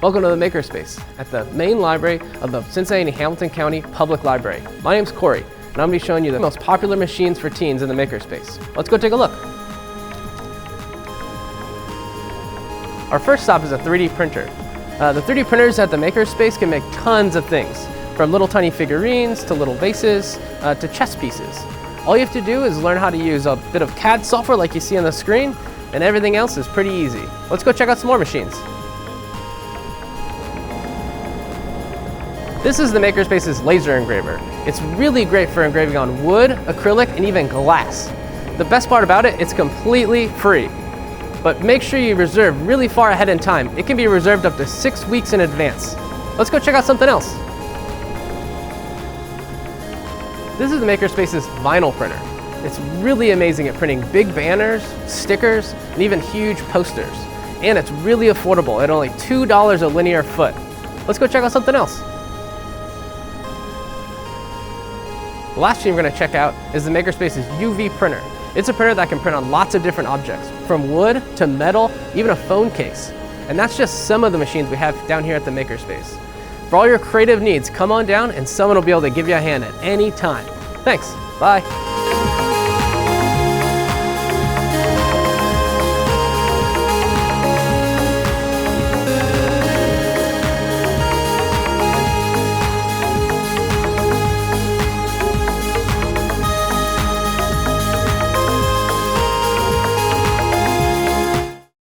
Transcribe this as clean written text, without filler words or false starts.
Welcome to the Makerspace at the main library of the Cincinnati and Hamilton County Public Library. My name's Corey, and I'm going to be showing you the most popular machines for teens in the Makerspace. Let's go take a look. Our first stop is a 3D printer. The 3D printers at the Makerspace can make tons of things, from little tiny figurines to little vases to chess pieces. All you have to do is learn how to use a bit of CAD software like you see on the screen, and everything else is pretty easy. Let's go check out some more machines. This is the Makerspace's laser engraver. It's really great for engraving on wood, acrylic, and even glass. The best part about it, it's completely free. But make sure you reserve really far ahead in time. It can be reserved up to 6 weeks in advance. Let's go check out something else. This is the Makerspace's vinyl printer. It's really amazing at printing big banners, stickers, and even huge posters. And it's really affordable at only $2 a linear foot. Let's go check out something else. The last machine we're going to check out is the Makerspace's UV printer. It's a printer that can print on lots of different objects, from wood to metal, even a phone case. And that's just some of the machines we have down here at the Makerspace. For all your creative needs, come on down and someone will be able to give you a hand at any time. Thanks. Bye.